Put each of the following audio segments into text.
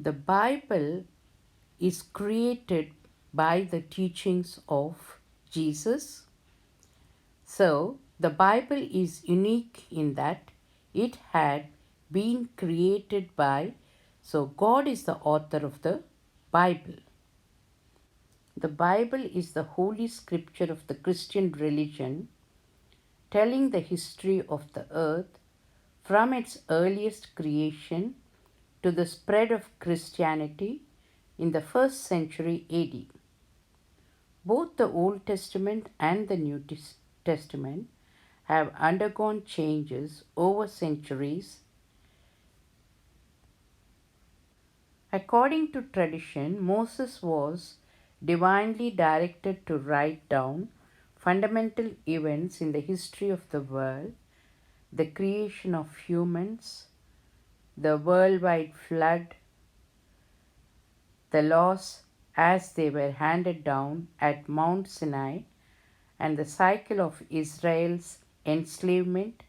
The Bible is created by the teachings of Jesus. So, the Bible is unique in that it had been created by, so God is the author of the Bible. The Bible is the holy scripture of the Christian religion, telling the history of the earth from its earliest creation to the spread of Christianity in the first century AD. Both the Old Testament and the New Testament have undergone changes over centuries. According to tradition, Moses was divinely directed to write down fundamental events in the history of the world: the creation of humans, the worldwide flood, the laws as they were handed down at Mount Sinai, and the cycle of Israel's enslavement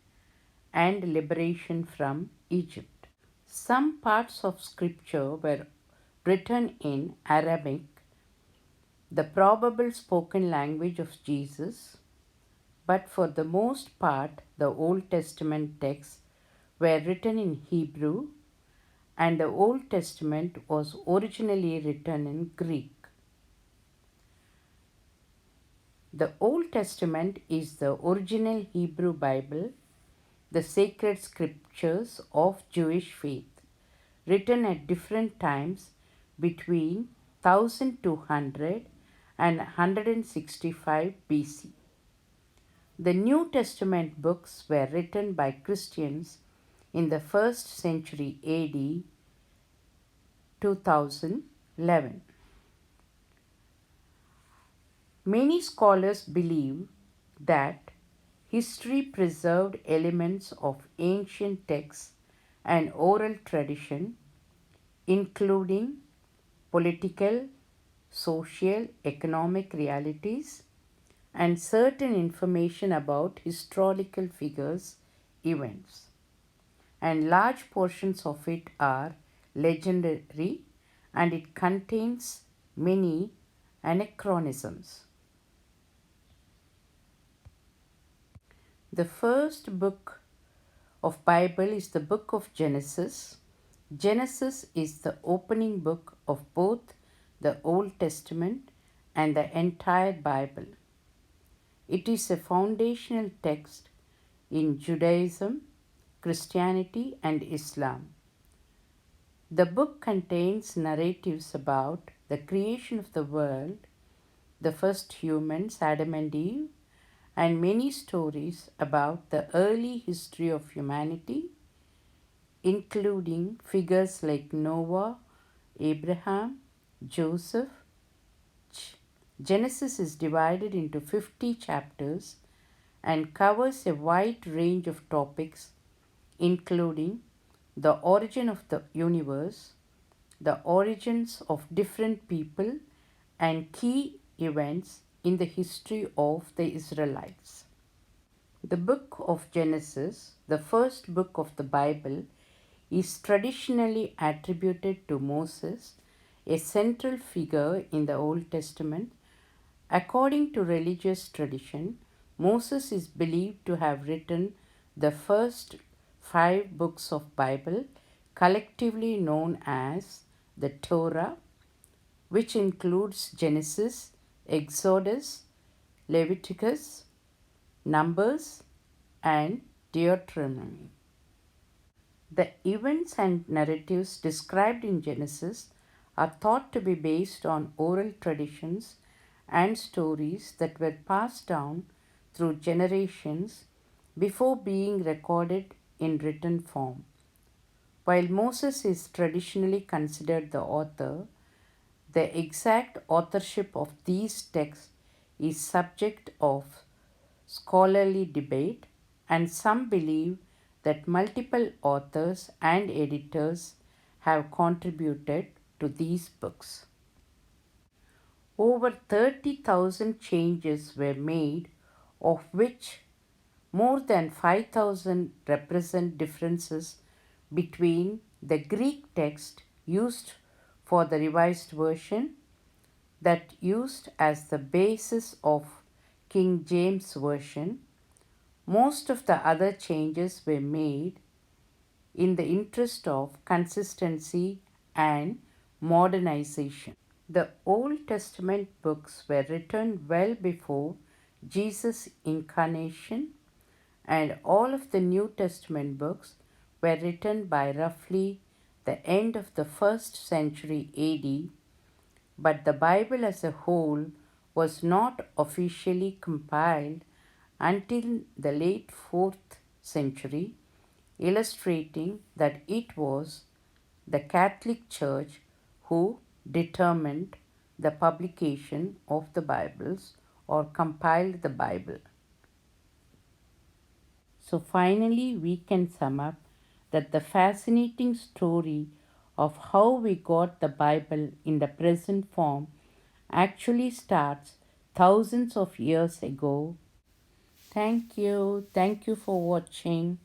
and liberation from Egypt. Some parts of scripture were written in Arabic, the probable spoken language of Jesus, but for the most part, the Old Testament texts were written in Hebrew, and the Old Testament was originally written in Greek. The Old Testament is the original Hebrew Bible, the sacred scriptures of Jewish faith, written at different times between 1200 and 165 BC. The New Testament books were written by Christians in the first century AD 2011. Many scholars believe that history preserved elements of ancient texts and oral tradition, including political, social, economic realities, and certain information about historical figures, events. And large portions of it are legendary, and it contains many anachronisms. The first book of Bible is the book of Genesis. Genesis is the opening book of both the Old Testament and the entire Bible. It is a foundational text in Judaism, Christianity, and Islam. The book contains narratives about the creation of the world, the first humans, Adam and Eve, and many stories about the early history of humanity, including figures like Noah, Abraham, Joseph. Genesis is divided into 50 chapters and covers a wide range of topics, including the origin of the universe, the origins of different people, and key events in the history of the Israelites. The book of Genesis, the first book of the Bible, is traditionally attributed to Moses, a central figure in the Old Testament. According to religious tradition, Moses is believed to have written the first 5 books of Bible, collectively known as the Torah, which includes Genesis, Exodus, Leviticus, Numbers, and Deuteronomy. The events and narratives described in Genesis are thought to be based on oral traditions and stories that were passed down through generations before being recorded in written form. While Moses is traditionally considered the author, the exact authorship of these texts is subject of scholarly debate, and some believe that multiple authors and editors have contributed to these books. Over 30,000 changes were made, of which more than 5,000 represent differences between the Greek text used for the Revised Version that used as the basis of King James Version. Most of the other changes were made in the interest of consistency and modernization. The Old Testament books were written well before Jesus' incarnation, and all of the New Testament books were written by roughly the end of the first century AD, but the Bible as a whole was not officially compiled until the late 4th century, illustrating that it was the Catholic Church who determined the publication of the Bibles or compiled the Bible. So, finally, we can sum up that the fascinating story of how we got the Bible in the present form actually starts thousands of years ago. Thank you. Thank you for watching.